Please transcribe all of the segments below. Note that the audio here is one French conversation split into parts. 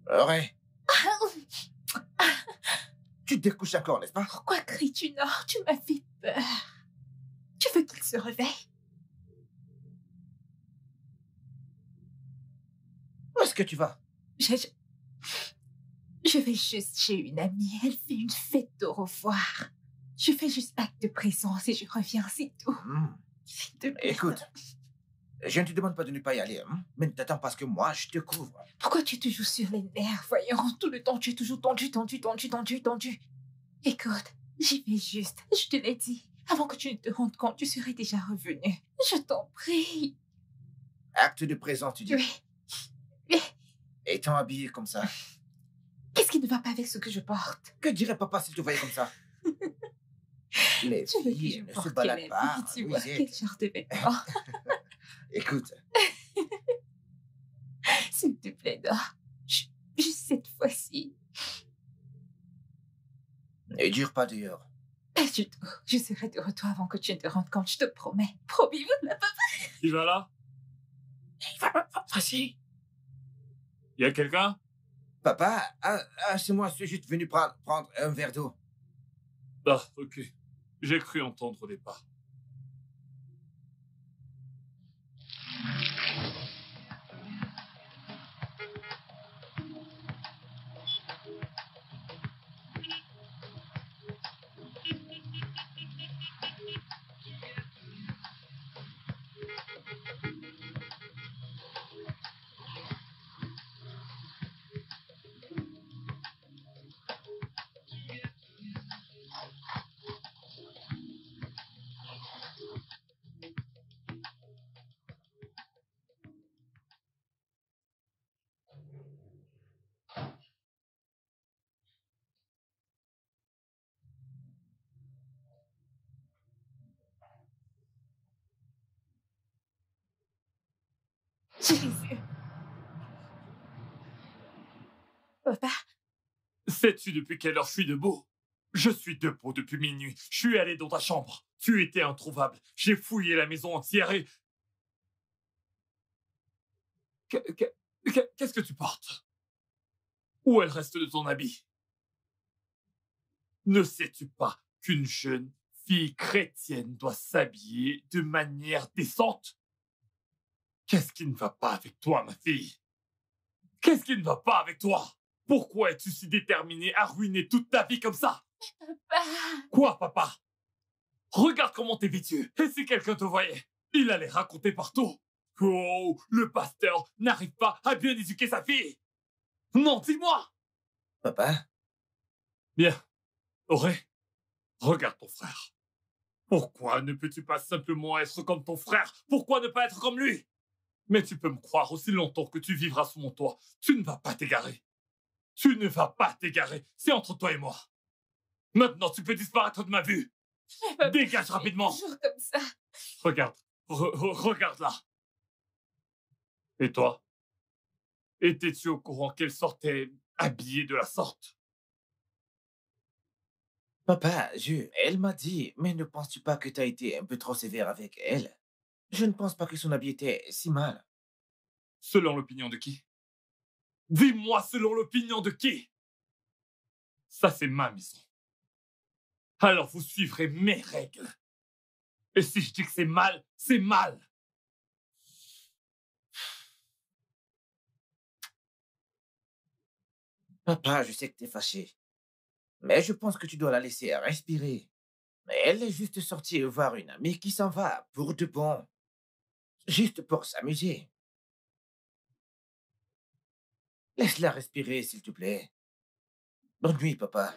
Ouais. Tu te découches encore, n'est-ce pas? Pourquoi cries-tu, Nord? Tu m'as fait peur. Tu veux qu'il se réveille? Où est-ce que tu vas? Je vais juste chez une amie. Elle fait une fête au revoir. Je fais juste acte de présence et je reviens, c'est tout. S'il te plaît. Écoute, je ne te demande pas de ne pas y aller, mais ne t'attends pas à ce que moi, je te couvre. Pourquoi tu es toujours sur les nerfs, voyons? Tout le temps, tu es toujours tendu. Écoute, j'y vais juste. Je te l'ai dit. Avant que tu ne te rendes compte, tu serais déjà revenu. Je t'en prie. Acte de présence, tu dis? Oui. Étant habillé comme ça. Qu'est-ce qui ne va pas avec ce que je porte? Que dirait papa s'il te voyait comme ça? Les filles ne se baladent pas. Tu vois quel genre de vêtements? Écoute. S'il te plaît, dors. Juste cette fois-ci. Ne dure pas dehors. Pas du tout. Je serai de retour avant que tu ne te rendes compte, je te promets. Promis, voilà, papa. Il va là? Vas-y. Il y a quelqu'un? Papa, c'est moi, je suis juste venu prendre un verre d'eau. Ah, ok. J'ai cru entendre au départ. Jésus. Papa. Sais-tu depuis quelle heure je suis debout? Je suis debout depuis minuit. Je suis allé dans ta chambre. Tu étais introuvable. J'ai fouillé la maison entière et... Qu'est-ce que tu portes? Où est le reste de ton habit? Ne sais-tu pas qu'une jeune fille chrétienne doit s'habiller de manière décente? Qu'est-ce qui ne va pas avec toi, ma fille? Qu'est-ce qui ne va pas avec toi? Pourquoi es-tu si déterminée à ruiner toute ta vie comme ça? Papa. Quoi, papa? Regarde comment t'es vêtue. Et si quelqu'un te voyait, il allait raconter partout. Oh, le pasteur n'arrive pas à bien éduquer sa fille. Non, dis-moi. Papa? Bien. Auré, regarde ton frère. Pourquoi ne peux-tu pas simplement être comme ton frère? Pourquoi ne pas être comme lui? Mais tu peux me croire aussi longtemps que tu vivras sous mon toit. Tu ne vas pas t'égarer. Tu ne vas pas t'égarer. C'est entre toi et moi. Maintenant, tu peux disparaître de ma vue. Dégage rapidement. Toujours comme ça. Regarde. Regarde là. Et toi? Étais-tu au courant qu'elle sortait habillée de la sorte? Papa, elle m'a dit, mais ne penses-tu pas que tu as été un peu trop sévère avec elle? Je ne pense pas que son habit était si mal. Selon l'opinion de qui? Dis-moi selon l'opinion de qui? Ça, c'est ma maison. Alors vous suivrez mes règles. Et si je dis que c'est mal, c'est mal. Papa, je sais que t'es fâché. Mais je pense que tu dois la laisser respirer. Mais elle est juste sortie voir une amie qui s'en va pour de bon. Juste pour s'amuser. Laisse-la respirer, s'il te plaît. Bonne nuit, papa.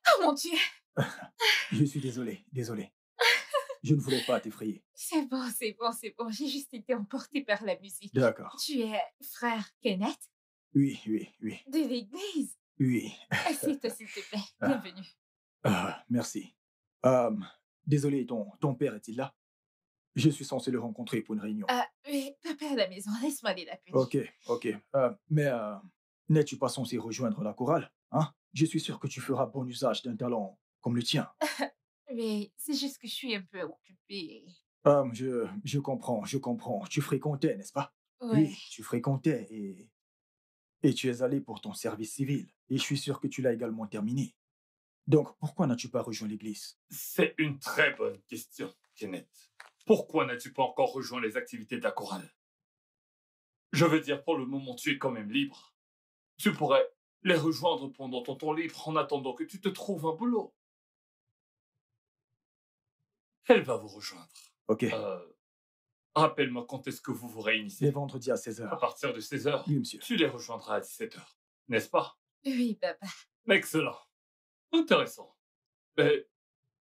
Oh mon Dieu. Je suis désolé. Je ne voulais pas t'effrayer. C'est bon, c'est bon, c'est bon. J'ai juste été emportée par la musique. D'accord. Tu es frère Kenneth Oui, oui, oui. de l'église. Oui. Assieds-toi, s'il te plaît. Bienvenue. Merci. Désolé, ton père est-il là? Je suis censé le rencontrer pour une réunion. Oui, papa à la maison. Laisse-moi aller l'appeler. Ok. Mais n'es-tu pas censé rejoindre la chorale? Hein? Je suis sûr que tu feras bon usage d'un talent comme le tien. Mais c'est juste que je suis un peu occupée. Je comprends. Tu fréquentais, n'est-ce pas? Ouais. Oui, tu fréquentais et tu es allé pour ton service civil. Et je suis sûr que tu l'as également terminé. Donc, pourquoi n'as-tu pas rejoint l'église? C'est une très bonne question, Kenneth. Pourquoi n'as-tu pas encore rejoint les activités de la chorale? Je veux dire, pour le moment, tu es quand même libre. Tu pourrais les rejoindre pendant ton temps libre en attendant que tu te trouves un boulot. Elle va vous rejoindre. Ok. Rappelle-moi quand est-ce que vous vous réunissez? Les vendredis à 16 À h. partir de 16 h, Oui, monsieur. tu les rejoindras à 17 h, n'est-ce pas? Oui, papa. Excellent. Intéressant. Mais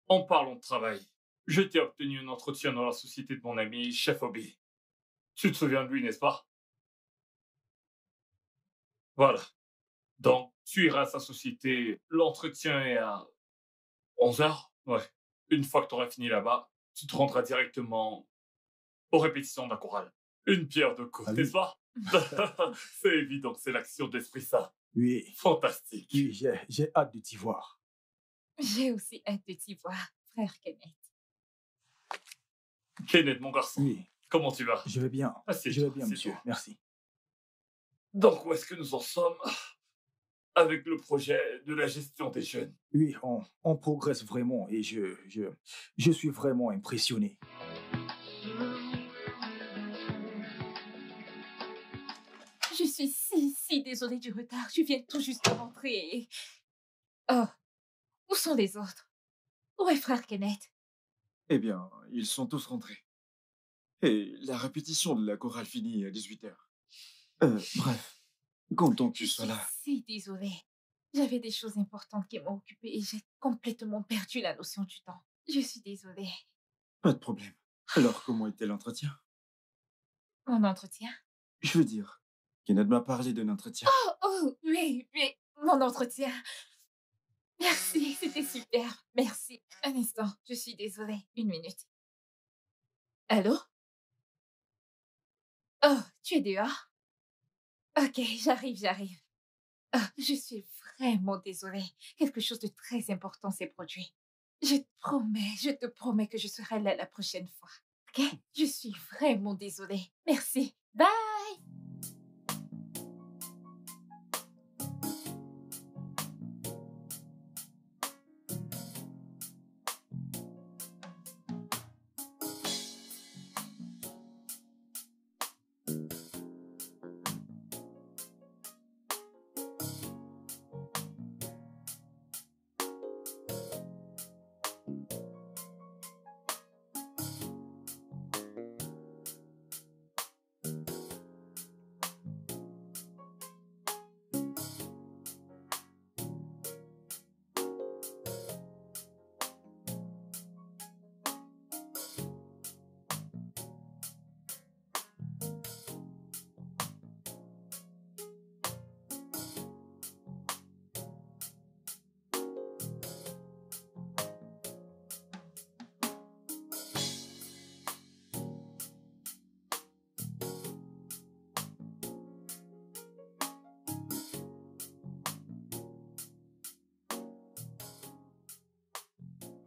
en parlant de travail, je t'ai obtenu un entretien dans la société de mon ami Chef Obi. Tu te souviens de lui, n'est-ce pas? Voilà. Donc, tu iras à sa société. L'entretien est à 11 h. Ouais. Une fois que tu auras fini là-bas, tu te rendras directement aux répétitions de la chorale. Une pierre deux coups, n'est-ce pas? C'est évident que c'est l'action d'Esprit Saint. Oui. Fantastique. Oui, j'ai hâte de t'y voir. J'ai aussi hâte de t'y voir, frère Kenneth. Kenneth, mon garçon. Oui. Comment tu vas? Je vais bien. Assieds-toi, Je vais bien, assieds-toi. monsieur. Merci. Donc, où est-ce que nous en sommes avec le projet de la gestion des jeunes? Oui, on progresse vraiment et je suis vraiment impressionné. Je suis si désolée du retard. Je viens tout juste de rentrer. Oh, où sont les autres? Où est frère Kenneth? Eh bien, ils sont tous rentrés. Et la répétition de la chorale finit à 18 h. Bref, content que tu sois là. Je suis si désolée. J'avais des choses importantes qui m'ont occupée et j'ai complètement perdu la notion du temps. Je suis désolée. Pas de problème. Alors, comment était l'entretien? Mon entretien? Je veux dire, Kenneth m'a parlé d'un entretien. Oh, oui, mon entretien. Merci, c'était super. Merci. Un instant, je suis désolée. Une minute. Allô? Oh, tu es dehors? Ok, j'arrive. Oh, je suis vraiment désolée. Quelque chose de très important s'est produit. Je te promets que je serai là la prochaine fois. Ok? Je suis vraiment désolée. Merci. Bye!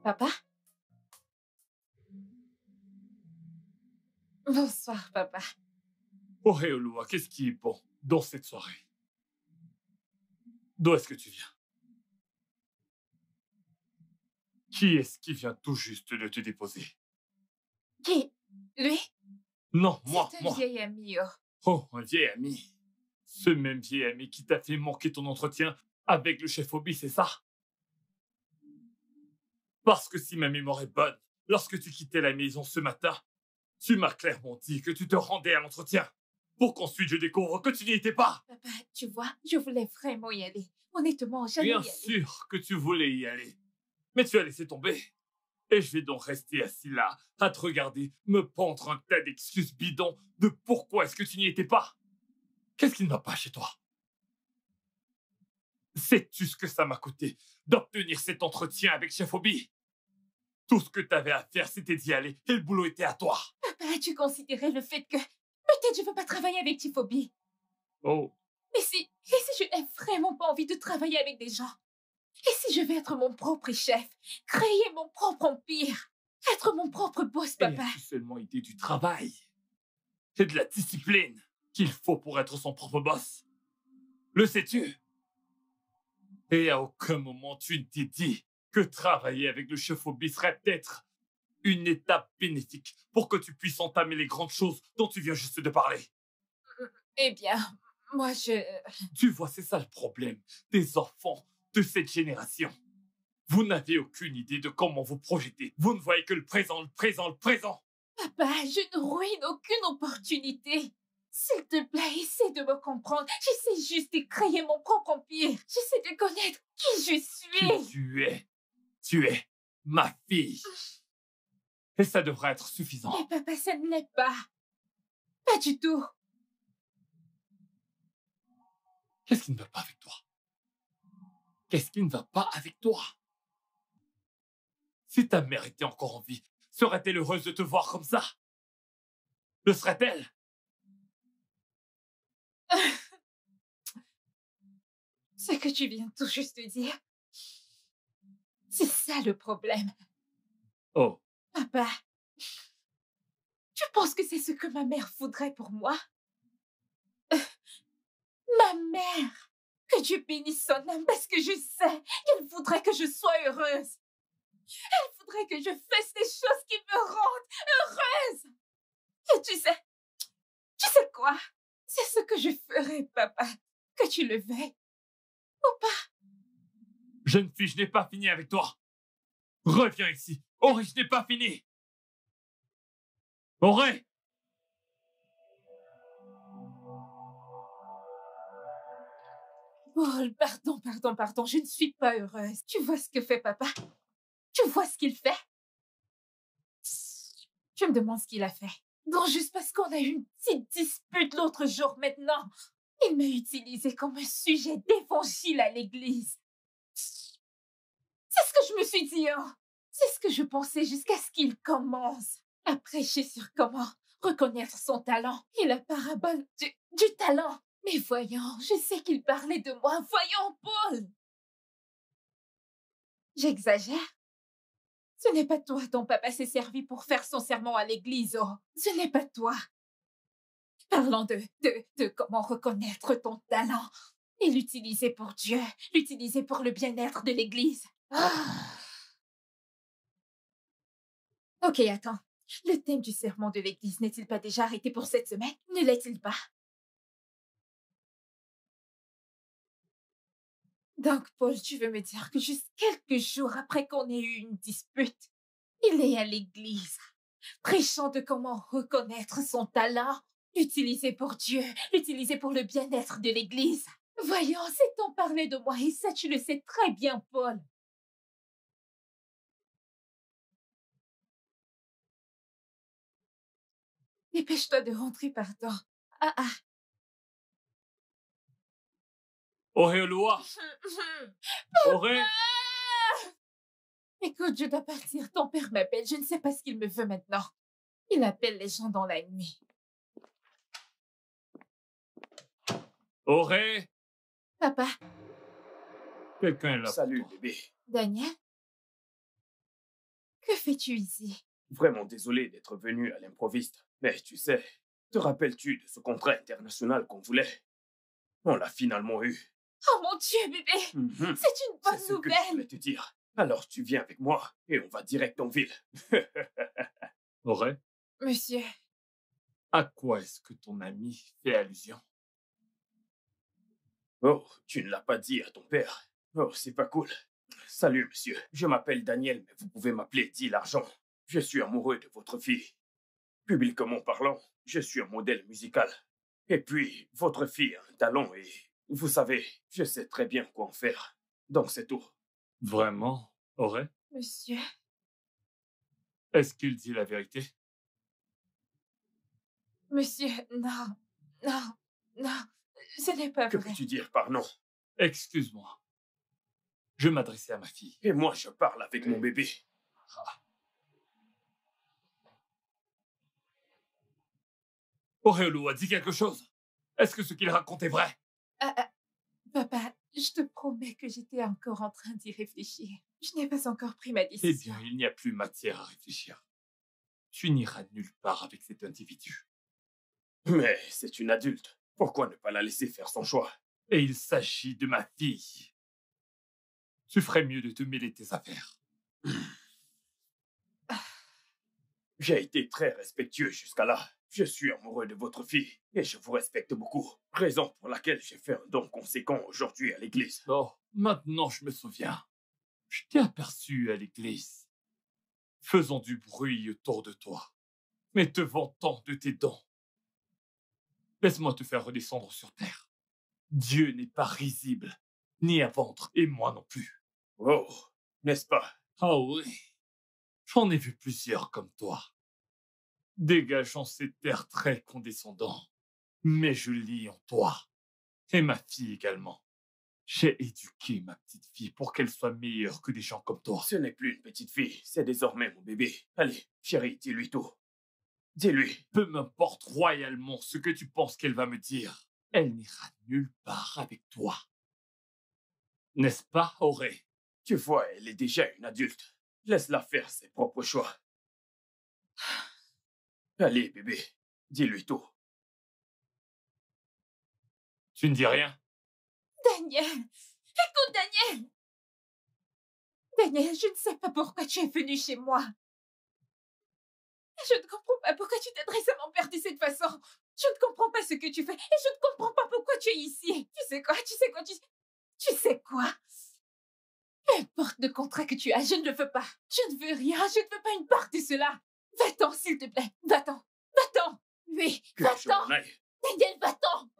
Papa? Bonsoir, papa. Oh, Réoloa, qu'est-ce qui est bon dans cette soirée? D'où est-ce que tu viens? Qui est-ce qui vient tout juste de te déposer? Qui? Lui? Non, moi. C'est un vieil ami. Oh, un vieil ami. Ce même vieil ami qui t'a fait manquer ton entretien avec le chef Obi, c'est ça? Parce que si ma mémoire est bonne, lorsque tu quittais la maison ce matin, tu m'as clairement dit que tu te rendais à l'entretien pour qu'ensuite je découvre que tu n'y étais pas. Papa, tu vois, je voulais vraiment y aller. Honnêtement, j'allais y aller. Bien sûr que tu voulais y aller, mais tu as laissé tomber. Et je vais donc rester assis là, à te regarder, me pendre un tas d'excuses bidons de pourquoi est-ce que tu n'y étais pas. Qu'est-ce qui ne va pas chez toi? Sais-tu ce que ça m'a coûté d'obtenir cet entretien avec Chef Obi? Tout ce que tu avais à faire, c'était d'y aller, et le boulot était à toi. Papa, as-tu considéré le fait que peut-être je veux pas travailler avec Tifobi? Oh, Et si je n'ai vraiment pas envie de travailler avec des gens? Et si je vais être mon propre chef, créer mon propre empire, être mon propre boss, et papa? as-tu seulement idée du travail et de la discipline qu'il faut pour être son propre boss? Le sais-tu? Et à aucun moment tu ne t'es dit que travailler avec le chef Obi serait peut-être une étape bénéfique pour que tu puisses entamer les grandes choses dont tu viens juste de parler. Eh bien, moi Tu vois, c'est ça le problème des enfants de cette génération. Vous n'avez aucune idée de comment vous projetez. Vous ne voyez que le présent, le présent, le présent. Papa, je ne ruine aucune opportunité. S'il te plaît, essaie de me comprendre. J'essaie juste de créer mon propre empire. J'essaie de connaître qui je suis. Tu es ma fille. Et ça devrait être suffisant. Mais papa, ça ne l'est pas. Pas du tout. Qu'est-ce qui ne va pas avec toi? Qu'est-ce qui ne va pas avec toi? Si ta mère était encore en vie, serait-elle heureuse de te voir comme ça? Le serait-elle? Ce que tu viens tout juste de dire, c'est ça le problème. Oh, Papa, tu penses que c'est ce que ma mère voudrait pour moi? Ma mère! Que Dieu bénisse son âme parce que je sais qu'elle voudrait que je sois heureuse. Elle voudrait que je fasse des choses qui me rendent heureuse. Et tu sais quoi? C'est ce que je ferai, papa, que tu le veuilles ou pas. jeune fille, je n'ai pas fini avec toi. Reviens ici. Auré, je n'ai pas fini. Auré! Paul, pardon, je ne suis pas heureuse. Tu vois ce que fait papa? Tu vois ce qu'il fait? Je me demande ce qu'il a fait. Donc juste parce qu'on a eu une petite dispute l'autre jour maintenant, il m'a utilisé comme un sujet d'évangile à l'église. C'est ce que je me suis dit, hein. C'est ce que je pensais jusqu'à ce qu'il commence à prêcher sur comment reconnaître son talent et la parabole du talent. Mais voyons, je sais qu'il parlait de moi. Voyons, Paul! J'exagère? Ce n'est pas toi dont papa s'est servi pour faire son sermon à l'église, oh. Ce n'est pas toi. Parlons de comment reconnaître ton talent et l'utiliser pour Dieu, l'utiliser pour le bien-être de l'église. Ah. Ok, attends. Le thème du sermon de l'église n'est-il pas déjà arrêté pour cette semaine? Ne l'est-il pas? Donc, Paul, tu veux me dire que juste quelques jours après qu'on ait eu une dispute, il est à l'église, prêchant de comment reconnaître son talent, l'utiliser pour Dieu, l'utiliser pour le bien-être de l'église. Voyons, c'est en parler de moi, et ça, tu le sais très bien, Paul. Dépêche-toi de rentrer, pardon. Ah. Auré Olua! Auré! Écoute, je dois partir. Ton père m'appelle. Je ne sais pas ce qu'il me veut maintenant. Il appelle les gens dans la nuit. Auré! Papa, Quelqu'un est là. Salut, bébé. Daniel? Que fais-tu ici? Vraiment désolé d'être venu à l'improviste. Mais tu sais, te rappelles-tu de ce contrat international qu'on voulait? On l'a finalement eu. Oh mon Dieu, bébé! C'est une C'est bonne ce que je nouvelle! voulais te dire. Alors tu viens avec moi et on va direct en ville. Auré, Monsieur, à quoi est-ce que ton ami fait allusion? Oh, tu ne l'as pas dit à ton père. Oh, c'est pas cool. Salut, monsieur. Je m'appelle Daniel, mais vous pouvez m'appeler Dit l'argent. Je suis amoureux de votre fille. Publiquement parlant, je suis un modèle musical. Et puis, votre fille a un talent et, vous savez, je sais très bien quoi en faire. Donc c'est tout. Vraiment, Auré? monsieur, Est-ce qu'il dit la vérité? Monsieur, non, non, non, ce n'est pas Que vrai. peux-tu dire par non? Excuse-moi. Je m'adressais à ma fille. Et moi, je parle avec mon bébé. Auréolo a dit quelque chose. Est-ce que ce qu'il raconte est vrai? Papa, je te promets que j'étais encore en train d'y réfléchir. Je n'ai pas encore pris ma Eh décision. bien, il n'y a plus matière à réfléchir. Tu n'iras nulle part avec cet individu. Mais c'est une adulte. Pourquoi ne pas la laisser faire son choix? Et il s'agit de ma fille. Tu ferais mieux de te mêler de tes affaires. J'ai été très respectueux jusqu'à là. Je suis amoureux de votre fille et je vous respecte beaucoup. Raison pour laquelle j'ai fait un don conséquent aujourd'hui à l'église. Oh, maintenant je me souviens. Je t'ai aperçu à l'église, faisant du bruit autour de toi, mais te vantant de tes dons. Laisse-moi te faire redescendre sur terre. Dieu n'est pas risible, ni à vendre, et moi non plus. Oh, n'est-ce pas? Ah oui, j'en ai vu plusieurs comme toi, dégageant cet air très condescendant. Mais je lis en toi, et ma fille également. J'ai éduqué ma petite fille pour qu'elle soit meilleure que des gens comme toi. Ce n'est plus une petite fille, c'est désormais mon bébé. Allez, chérie, dis-lui tout. Dis-lui. Peu m'importe royalement ce que tu penses qu'elle va me dire. Elle n'ira nulle part avec toi. N'est-ce pas, Auré? Tu vois, elle est déjà une adulte. Laisse-la faire ses propres choix. Allez, bébé, dis-lui tout. Tu ne dis rien? Daniel! Écoute, Daniel! Daniel, je ne sais pas pourquoi tu es venu chez moi. Je ne comprends pas pourquoi tu t'adresses à mon père de cette façon. Je ne comprends pas ce que tu fais et je ne comprends pas pourquoi tu es ici. Tu sais quoi? Tu sais quoi? Peu importe le contrat que tu as, je ne le veux pas. Je ne veux rien, je ne veux pas une part de cela. Va-t'en, s'il te plaît. Va-t'en. Va-t'en. Oui, Que je va-t'en. m'en aille. Daniel, va-t'en.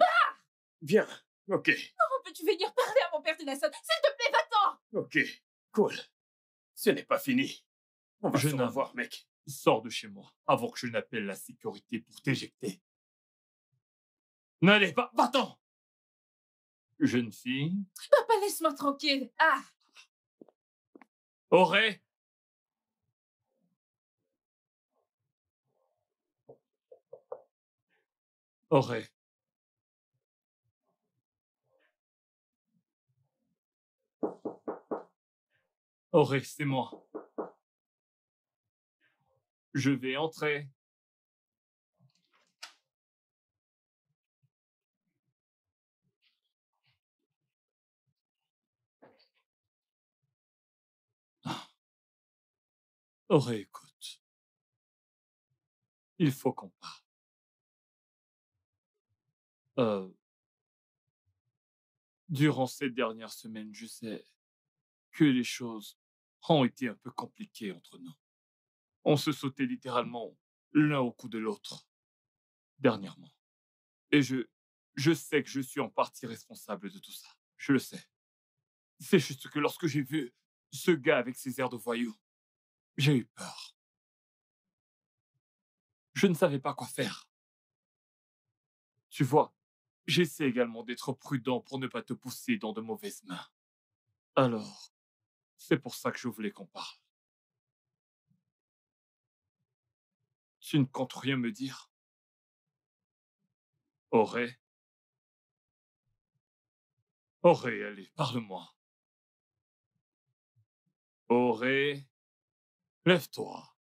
Viens, ok, Comment peux-tu venir parler à mon père de la sorte? S'il te plaît, va-t'en. ok, cool. Ce n'est pas fini. On va se Jeune homme. revoir, mec. Sors de chez moi avant que je n'appelle la sécurité pour t'éjecter. N'allez pas, va-t'en! Jeune fille, Papa, laisse-moi tranquille. Ah, Auré! Auré. Auré, c'est moi. Je vais entrer. Auré, écoute. Il faut qu'on parle. Durant ces dernières semaines, je sais que les choses ont été un peu compliquées entre nous. On se sautait littéralement l'un au cou de l'autre, dernièrement. Et je sais que je suis en partie responsable de tout ça. Je le sais. C'est juste que lorsque j'ai vu ce gars avec ses airs de voyou, j'ai eu peur. Je ne savais pas quoi faire. Tu vois, j'essaie également d'être prudent pour ne pas te pousser dans de mauvaises mains. Alors, c'est pour ça que je voulais qu'on parle. Tu ne comptes rien me dire? Auré? Auré, allez, parle-moi. Auré, lève-toi.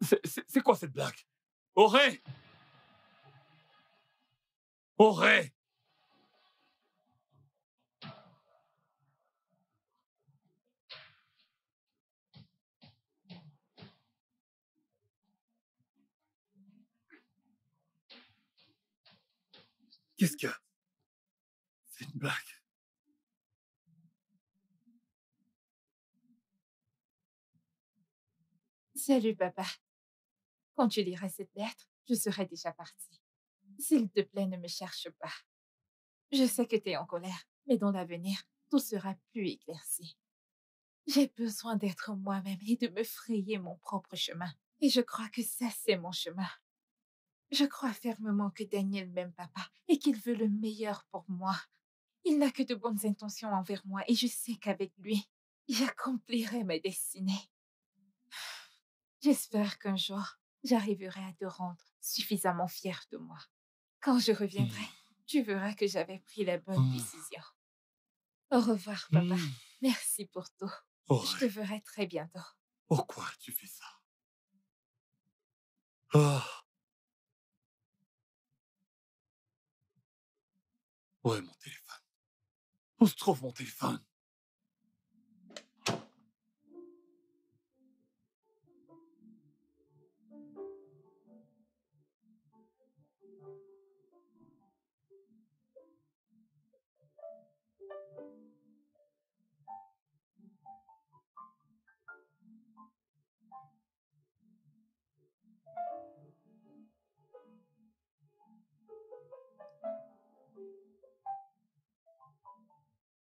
C'est quoi cette blague? Auré! Auré! Qu'est-ce que... C'est une blague. salut, papa. Quand tu liras cette lettre, je serai déjà partie. S'il te plaît, ne me cherche pas. Je sais que tu es en colère, mais dans l'avenir, tout sera plus éclairci. J'ai besoin d'être moi-même et de me frayer mon propre chemin. Et je crois que ça, c'est mon chemin. Je crois fermement que Daniel m'aime, papa, et qu'il veut le meilleur pour moi. Il n'a que de bonnes intentions envers moi et je sais qu'avec lui, j'accomplirai ma destinée. J'espère qu'un jour, j'arriverai à te rendre suffisamment fier de moi. Quand je reviendrai, tu verras que j'avais pris la bonne décision. Au revoir, papa. Merci pour tout. Je te Auré, verrai très bientôt. pourquoi tu fais ça? Ah, où est mon téléphone? Où se trouve mon téléphone?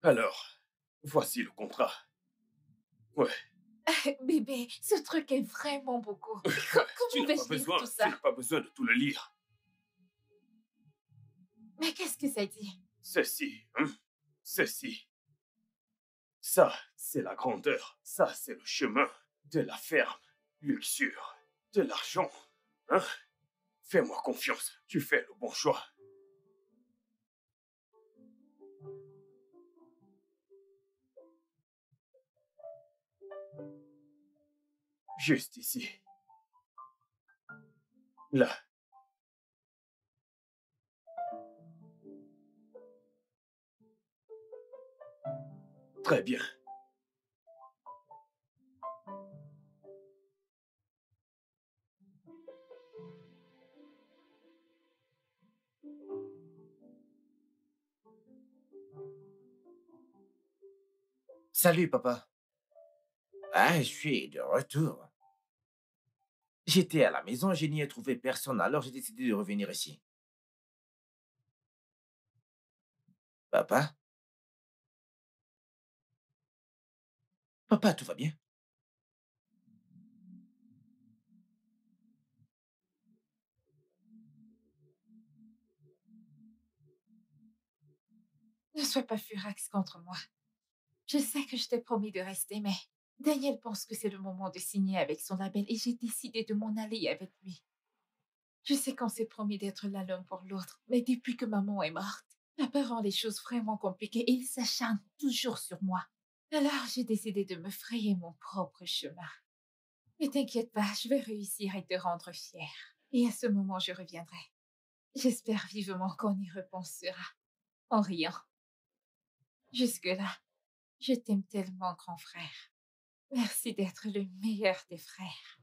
Alors, voici le contrat. Ouais, Bébé, ce truc est vraiment beaucoup. tu Comment n'as vais-je pas lire besoin, tout tu ça? n'as pas besoin de tout le lire. Mais qu'est-ce que ça dit? Ceci, ceci. Ça, c'est la grandeur. Ça, c'est le chemin de la ferme. Luxure, de l'argent. Hein? Fais-moi confiance, tu fais le bon choix. Juste ici. Là. Très bien. Salut, papa. Ah, je suis de retour. J'étais à la maison, je n'y ai trouvé personne, alors j'ai décidé de revenir ici. Papa? Papa, tout va bien? Ne sois pas furax contre moi. Je sais que je t'ai promis de rester, mais Daniel pense que c'est le moment de signer avec son label et j'ai décidé de m'en aller avec lui. Je sais qu'on s'est promis d'être là l'un pour l'autre, mais depuis que maman est morte, papa rend les choses vraiment compliquées et il s'acharne toujours sur moi. Alors j'ai décidé de me frayer mon propre chemin. Ne t'inquiète pas, je vais réussir à te rendre fier. Et à ce moment, je reviendrai. J'espère vivement qu'on y repensera, en riant. Jusque-là, je t'aime tellement, grand frère. Merci d'être le meilleur des frères.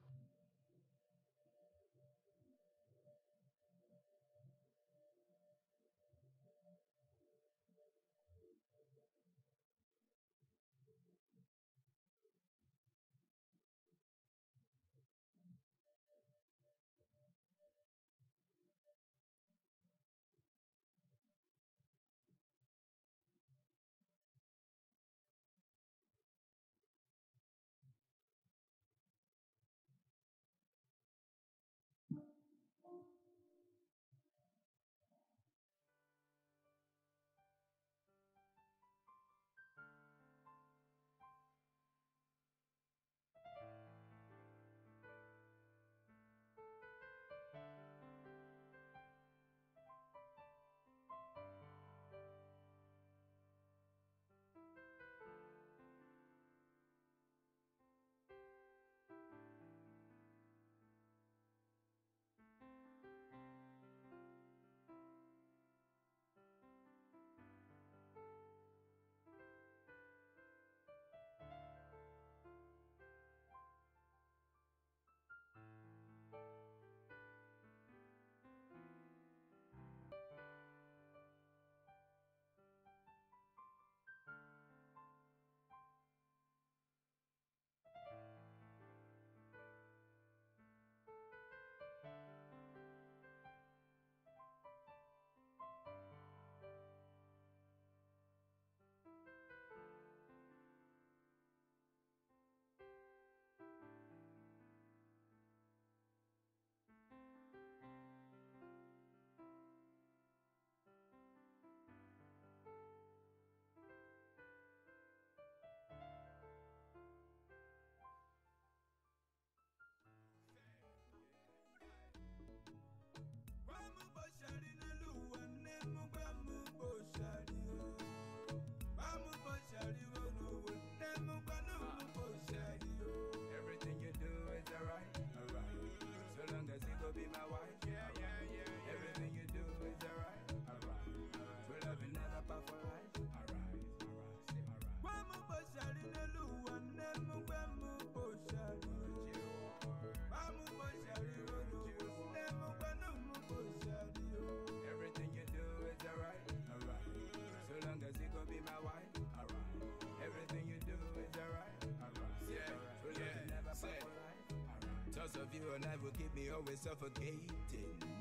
always suffocating.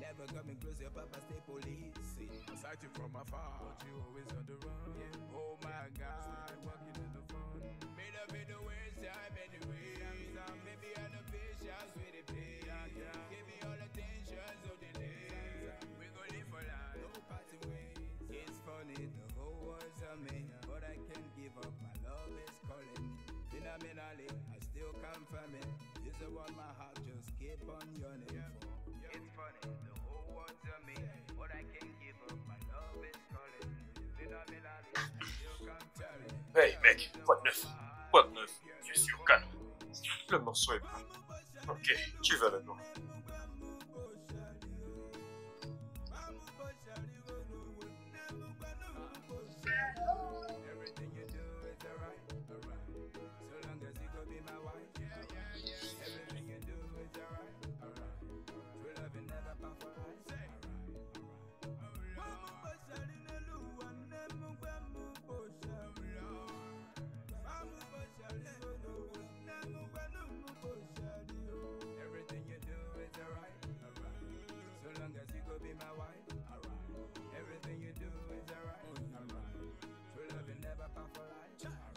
Never coming close, your papa stay policing. I sight you from afar, but you always on the run. Yeah. Oh my God, walking in the fun. Made up in the worst time anyway. Maybe all the patience with the play. Give me all the tension, so delay. We gon' live for life, no parting ways. It's funny, the whole world's on me, but I can't give up. My love is calling. Phenomenally, I still confirm it. This is what my heart just keep on yearning for. It's funny, the whole world's on me, but I can't give up. My love is calling. Phenomenally, I still confirm it. Hey mec, quoi de neuf? Quoi de neuf? Je suis au canon. Le morceau est prêt. Ok. Tu vas là-dedans. Everything you do is alright, alright. So long as you go be my wife, everything you do is alright, alright. True love will never compromise, everything you do is alright, alright. So long as you go be my wife, alright. Everything you do is alright, alright. True love will never compromise, alright.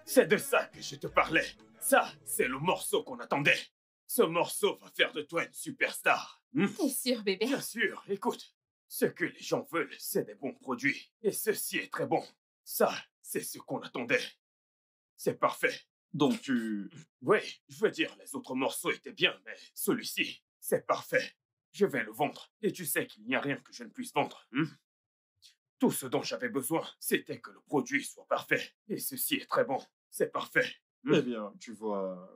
C'est de ça que je te parlais. Ça, c'est le morceau qu'on attendait. Ce morceau va faire de toi une superstar. T'es sûr, bébé? Bien sûr, écoute. Ce que les gens veulent, c'est des bons produits. Et ceci est très bon. Ça, c'est ce qu'on attendait. C'est parfait. Donc tu... Oui, je veux dire, les autres morceaux étaient bien, mais celui-ci, c'est parfait. Je vais le vendre. Et tu sais qu'il n'y a rien que je ne puisse vendre. Tout ce dont j'avais besoin, c'était que le produit soit parfait. Et ceci est très bon. C'est parfait. Eh bien, tu vois...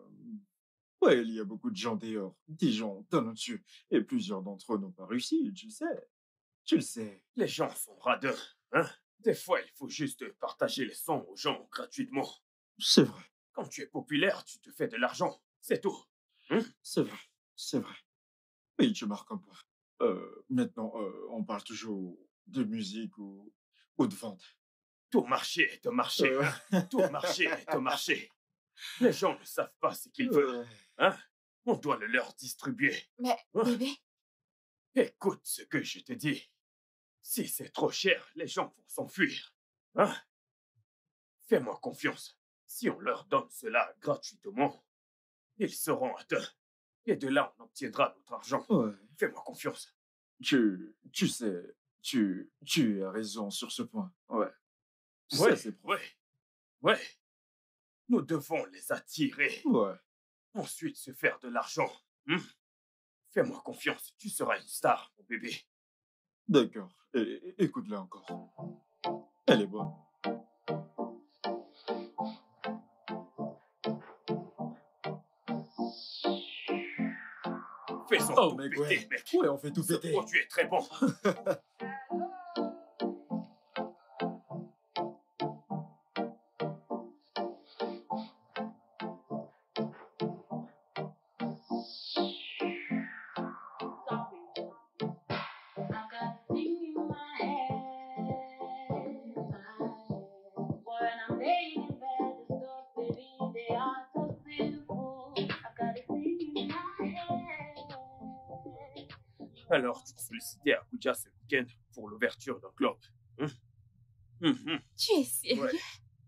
Ouais, il y a beaucoup de gens dehors, des gens talentueux, et plusieurs d'entre eux n'ont pas réussi, tu le sais. Tu le sais. Les gens sont radins, hein? Des fois, il faut juste partager les sons aux gens gratuitement. C'est vrai, Quand tu es populaire, tu te fais de l'argent. C'est tout. c'est vrai, c'est vrai. Oui, tu marques un point. Maintenant, on parle toujours de musique ou de vente. Tout marché est un marché. Tout marché est un marché. Les gens ne savent pas ce qu'ils veulent. Hein? On doit le leur distribuer. Mais, bébé, Écoute ce que je te dis. Si c'est trop cher, les gens vont s'enfuir. Hein? Fais-moi confiance. Si on leur donne cela gratuitement, ils seront atteints. Et de là, on obtiendra notre argent. Ouais. Fais-moi confiance. Tu sais, tu as raison sur ce point. Ouais. Ça, Ouais, c'est ouais. Nous devons les attirer. Ouais. Ensuite, se faire de l'argent. Fais-moi confiance. Tu seras une star, mon bébé. D'accord. Écoute-la encore. Elle est bonne. Faisons Oh, tout mec, péter, ouais. mec. Ouais, on fait tout Ce péter. produit est très bon. Alors, tu te sollicitais à Abuja ce week-end pour l'ouverture d'un club. tu es sérieux? Ouais.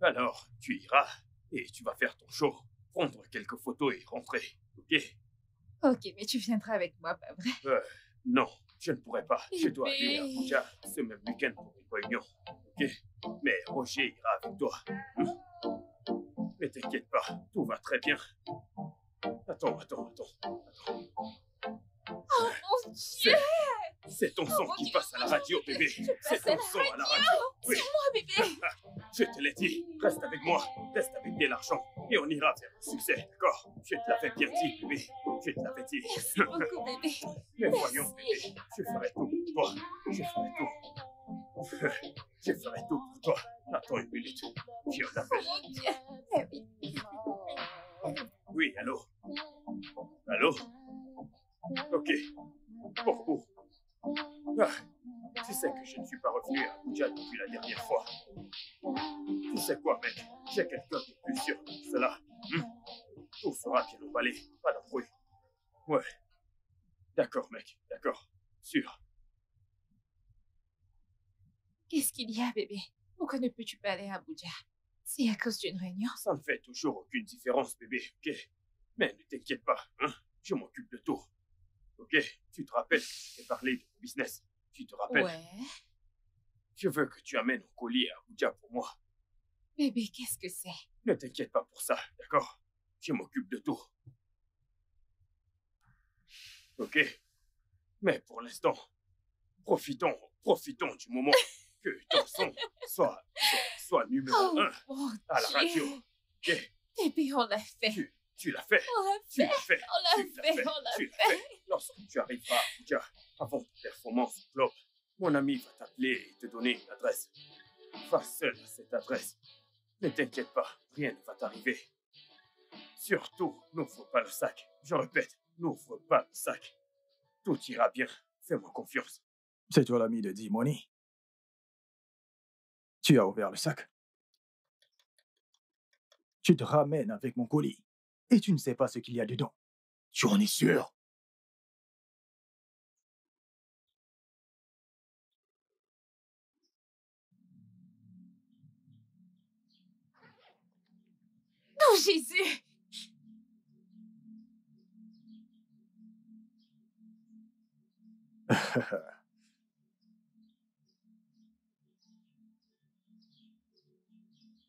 Alors, tu iras et tu vas faire ton show, prendre quelques photos et rentrer, ok? Ok, mais tu viendras avec moi, pas vrai? Non, je ne pourrai pas. Je dois aller à Bébé. Abuja ce même week-end pour une réunion, ok? Mais Roger ira avec toi. Mais t'inquiète pas, tout va très bien. Attends. Oh mon Dieu! C'est ton son mon qui Dieu, passe à la radio, je bébé. passe C'est à ton la son à la radio. Oui. C'est moi, bébé! Je te l'ai dit, reste avec moi, reste avec Dès l'argent, et on ira vers le succès, d'accord? Je te l'avais bien dit, bébé, je te l'avais dit. Merci beaucoup, bébé. Mais voyons, bébé, je ferai tout pour toi, je ferai tout. Je ferai tout pour toi. Attends une minute, je Oh l'appelle. mon Dieu! Eh oui. Allô? Allô? Ok. Pourquoi? Ah, tu sais que je ne suis pas revenu à Abuja depuis la dernière fois. Tu sais quoi, mec? J'ai quelqu'un de plus sûr que cela. Tout sera bien emballé, pas d'embrouille. Ouais. D'accord, mec, d'accord. Sûr. Qu'est-ce qu'il y a, bébé? Pourquoi ne peux-tu pas aller à Abuja? C'est à cause d'une réunion? Ça ne fait toujours aucune différence, bébé, ok? Mais ne t'inquiète pas, hein? Je m'occupe de tout. Ok? Tu te rappelles que je t'ai parlé de mon business? Tu te rappelles? Ouais. Je veux que tu amènes un colis à Abuja pour moi. Bébé, qu'est-ce que c'est? Ne t'inquiète pas pour ça, d'accord? Je m'occupe de tout. Ok? Mais pour l'instant, profitons du moment que ton son soit numéro Oh, 1 mon à la radio. Dieu! Ok? Bébé, on l'a fait. Tu l'as fait. On l'a Tu fait. l'as fait. On l'a Tu l'as fait. fait. On l'a Tu l'as fait. fait. Lorsque tu arriveras à Abuja, avant ta performance au club, mon ami va t'appeler et te donner une adresse. Va seul à cette adresse. Ne t'inquiète pas, rien ne va t'arriver. Surtout, n'ouvre pas le sac. Je répète, n'ouvre pas le sac. Tout ira bien. Fais-moi confiance. C'est toi l'ami de D-Money. Tu as ouvert le sac. Tu te ramènes avec mon colis. Et tu ne sais pas ce qu'il y a dedans. Tu en es sûr? Oh, Jésus!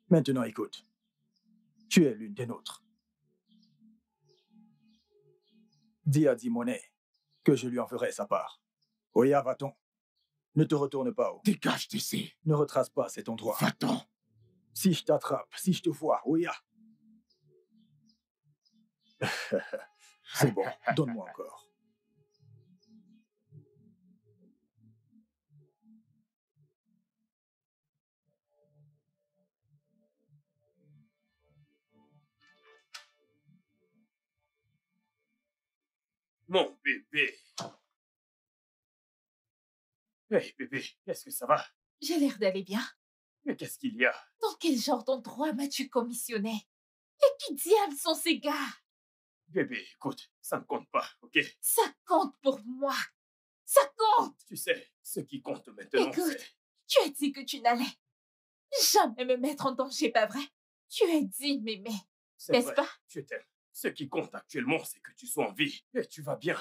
Maintenant, écoute. Tu es l'une des nôtres. Dis à D-Money que je lui en ferai sa part. Oya, va-t'en. Ne te retourne pas. Dégage d'ici. Ne retrace pas cet endroit. Va-t'en. Si je t'attrape, si je te vois, Oya. C'est bon, donne-moi encore. Mon bébé. Hey, bébé, est-ce que ça va? J'ai l'air d'aller bien. Mais qu'est-ce qu'il y a? Dans quel genre d'endroit m'as-tu commissionné? Et qui diable sont ces gars? Bébé, écoute, ça ne compte pas, ok? Ça compte pour moi. Ça compte! Tu sais, ce qui compte maintenant, Écoute, c'est... tu as dit que tu n'allais jamais me mettre en danger, pas vrai? Tu as dit m'aimer, C'est n'est-ce vrai, pas? je t'aime. Ce qui compte actuellement, c'est que tu sois en vie et tu vas bien.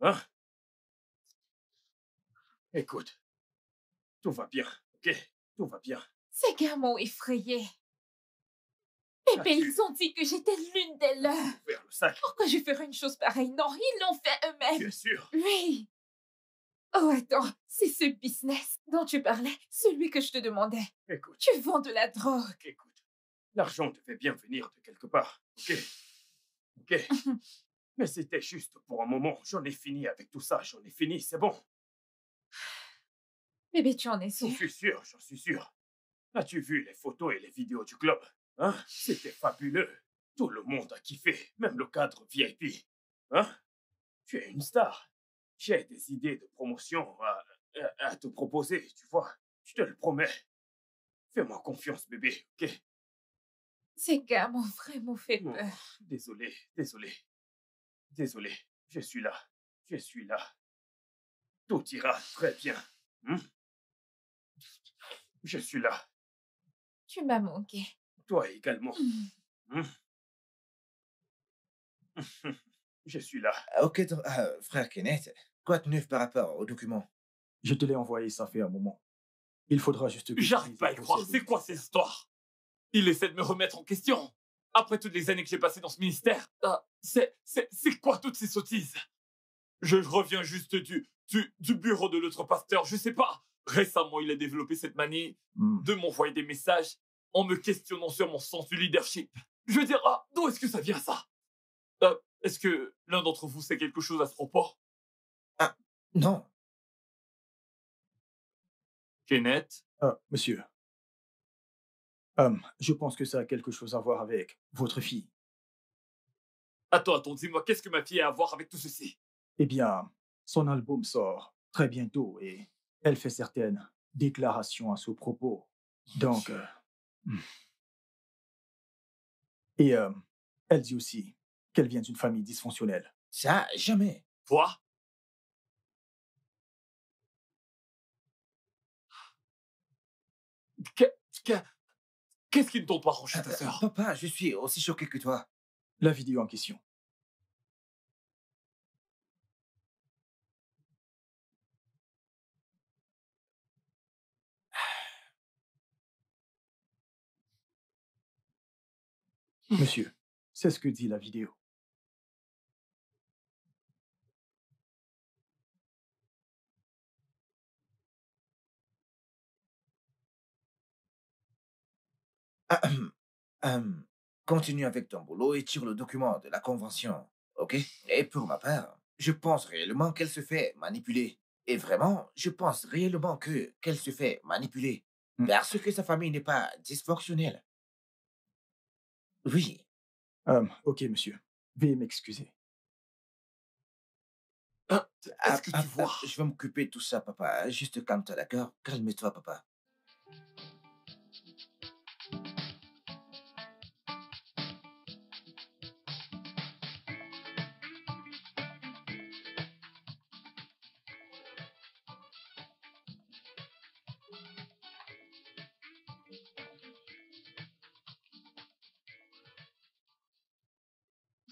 Hein? Écoute, tout va bien, ok? Tout va bien. Ces gars m'ont effrayée. Bébé, As-tu ils ont dit que j'étais l'une des leurs. ouvert le sac? Pourquoi je ferais une chose pareille? Non, ils l'ont fait Tu eux-mêmes. es sûr? Oui. Oh, attends, c'est ce business dont tu parlais, celui que je te demandais. Écoute, Tu vends de la drogue. écoute. L'argent devait bien venir de quelque part, ok? Ok? Mais c'était juste pour un moment. J'en ai fini avec tout ça, j'en ai fini, c'est bon. Bébé, tu en es sûr? J'en suis sûr, j'en suis sûr. As-tu vu les photos et les vidéos du club? Hein? C'était fabuleux. Tout le monde a kiffé, même le cadre VIP. Hein? Tu es une star. J'ai des idées de promotion à te proposer, tu vois. Je te le promets. Fais-moi confiance, bébé, ok? Ces gars m'ont vraiment fait Oh, peur. désolé. Je suis là. Tout ira très bien. Je suis là. Tu m'as manqué. Toi également. Mm. Je suis là. Ok, frère Kenneth, quoi de neuf par rapport aux documents? Je te l'ai envoyé, ça fait un moment. Il faudra juste que... J'arrive pas à y croire. C'est quoi cette histoire? Il essaie de me remettre en question. Après toutes les années que j'ai passées dans ce ministère, c'est quoi toutes ces sottises? Je reviens juste du bureau de l'autre pasteur, je sais pas. Récemment, il a développé cette manie de m'envoyer des messages en me questionnant sur mon sens du leadership. Je veux dire, d'où est-ce que ça vient, ça? Est-ce que l'un d'entre vous sait quelque chose à ce propos? Ah, non. Kenneth? Monsieur. Je pense que ça a quelque chose à voir avec votre fille. Attends, dis-moi, qu'est-ce que ma fille a à voir avec tout ceci? Eh bien, son album sort très bientôt et elle fait certaines déclarations à ce propos. Donc, et elle dit aussi qu'elle vient d'une famille dysfonctionnelle. Ça, jamais. Quoi? Que- que- Qu'est-ce qui ne t'ont pas arrangé ta sœur? Papa, je suis aussi choqué que toi. La vidéo en question. Monsieur, c'est ce que dit la vidéo. Ahem. Continue avec ton boulot et tire le document de la convention, ok? Et pour ma part, je pense réellement qu'elle se fait manipuler. Et vraiment, je pense réellement qu'elle se fait manipuler. Parce que sa famille n'est pas dysfonctionnelle. Oui. Ok, monsieur. Veuillez m'excuser. Est-ce que tu vois? Je vais m'occuper de tout ça, papa. Juste calme-toi, d'accord? Calme-toi, papa.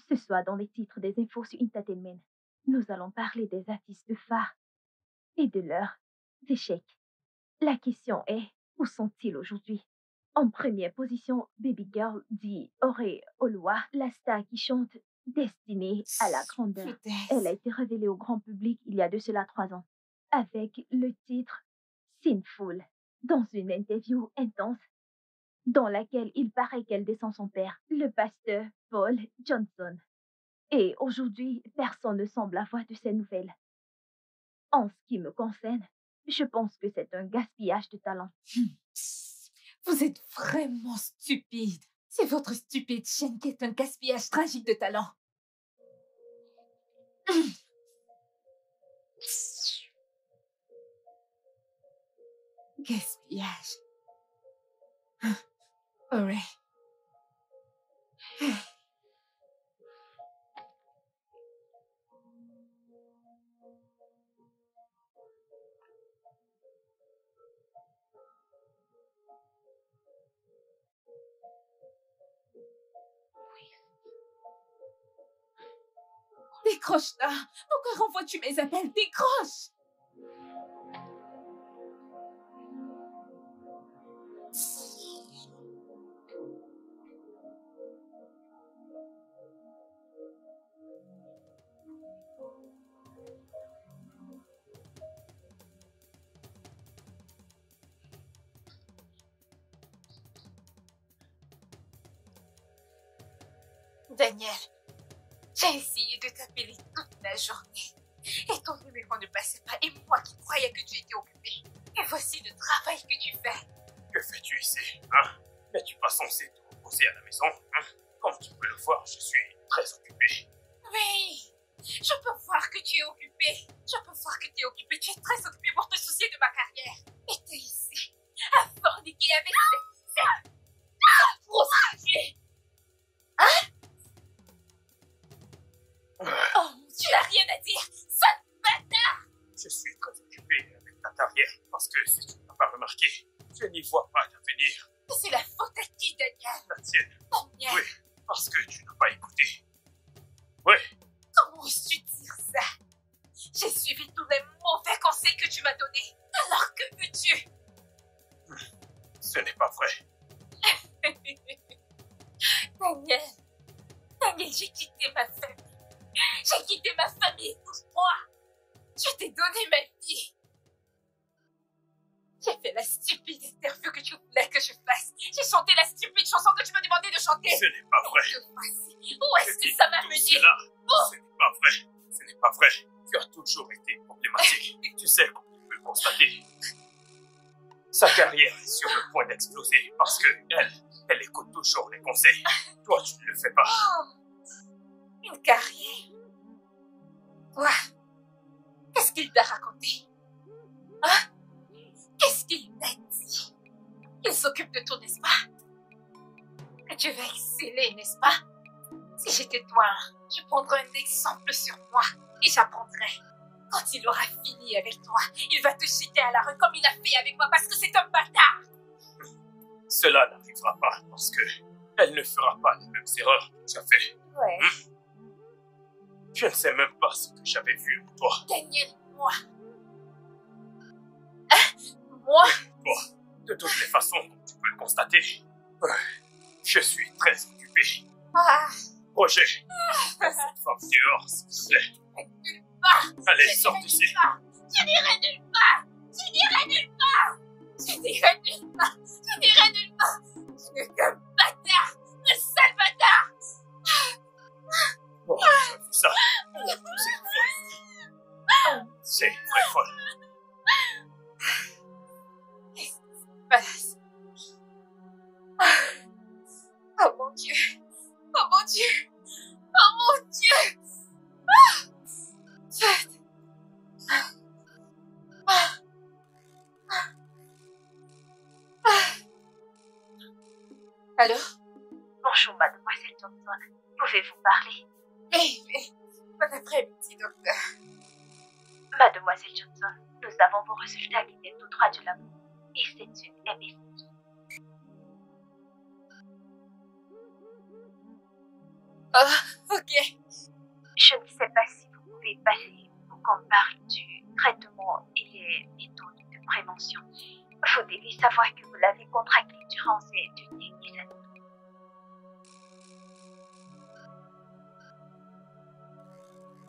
Ce soir, dans les titres des infos sur Entertainment, nous allons parler des artistes phares et de leurs échecs. La question est, où sont-ils aujourd'hui? En première position, Baby Girl dit Auré Oluwa, la star qui chante Destinée à la grandeur. Elle a été révélée au grand public il y a de cela 3 ans, avec le titre Sinful, dans une interview intense dans laquelle il paraît qu'elle descend son père, le pasteur Paul Johnson. Et aujourd'hui, personne ne semble avoir de ces nouvelles. En ce qui me concerne, je pense que c'est un gaspillage de talent. Vous êtes vraiment stupide. C'est votre stupide chaîne qui est un gaspillage tragique de talent. Gaspillage. Alright. Décroche là. Pourquoi renvoies-tu mes appels? Décroche. Daniel, j'ai essayé de t'appeler toute la journée. Et ton numéro ne passait pas. Et moi qui croyais que tu étais occupé. Et voici le travail que tu fais. Que fais-tu ici, hein? N'es-tu pas censé te reposer à la maison, hein? Comme tu peux le voir, je suis très occupé. Oui, je peux voir que tu es occupé. Je peux voir que tu es occupé. Tu es très occupé pour te soucier de ma carrière. Et tu es ici, à forniquer avec cette prostituée. Hein? Oh, tu n'as rien à dire, sale bâtard! Je suis très occupé avec ta carrière parce que si tu n'as pas remarqué, je n'y vois pas d'avenir. C'est la faute à qui, Daniel? La tienne. Daniel, Oui, parce que tu n'as pas écouté. Oui, comment oses-tu dire ça? J'ai suivi tous les mauvais conseils que tu m'as donnés. Alors que veux-tu? ce n'est pas vrai. Daniel, j'ai quitté ma famille. J'ai quitté ma famille pour toi. Je t'ai donné ma vie. J'ai fait la stupide interview que tu voulais que je fasse. J'ai chanté la stupide chanson que tu m'as demandé de chanter. Ce n'est pas vrai. Où est-ce que ça m'a mené? Ce n'est pas vrai. Ce n'est pas vrai. Tu as toujours été problématique. Tu sais, comme tu peux le constater. Sa carrière est sur le point d'exploser parce que elle écoute toujours les conseils. Toi, tu ne le fais pas. Une carrière. Toi, qu'est-ce qu'il t'a raconté? Hein? Qu'est-ce qu'il t'a dit? Il s'occupe de tout, n'est-ce pas? Que tu vas exceller, n'est-ce pas? Si j'étais toi, je prendrais un exemple sur moi et j'apprendrais. Quand il aura fini avec toi, il va te jeter à la rue comme il a fait avec moi parce que c'est un bâtard. Cela n'arrivera pas parce que elle ne fera pas les mêmes erreurs que tu as fait. Ouais. Je ne sais même pas ce que j'avais vu en toi. Daniel, moi. Moi? Toi, de toutes les façons, comme tu peux le constater, je suis très occupé. Ah, Roger, cette femme dehors, s'il te plaît. Allez, sors d'ici. je n'irai nulle part. Je n'irai nulle part. Je n'irai nulle part. Je n'irai nulle part. Je n'ai qu'un bâtard. Un sale bâtard. Oh, tu as vu ça? C'est une folle. C'est une vraie folle. Qu'est-ce qui se passe? Oh mon Dieu. Oh mon Dieu. Oh mon Dieu. Allô? Bonjour, mademoiselle Johnson. Pouvez-vous parler? Oui. Bon après-midi, docteur. Mademoiselle Johnson, nous avons vos résultats qui viennent tout droit du labo. Et c'est une imbécile. Oh, ok. Je ne sais pas si vous pouvez passer vous comparer du traitement et les méthodes de prévention. Vous devez savoir que vous l'avez contracté durant ces 2 dernières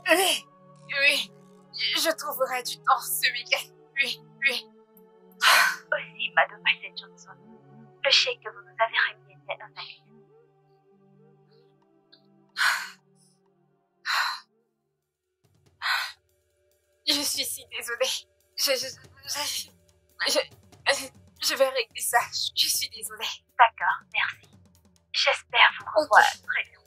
années. Oui. Je trouverai du temps ce week-end. Oui. Aussi, mademoiselle Johnson, le chèque que vous nous avez remis était invalide. Je suis si désolée. Je vais régler ça. Je suis désolée. D'accord, merci. J'espère vous revoir très bientôt.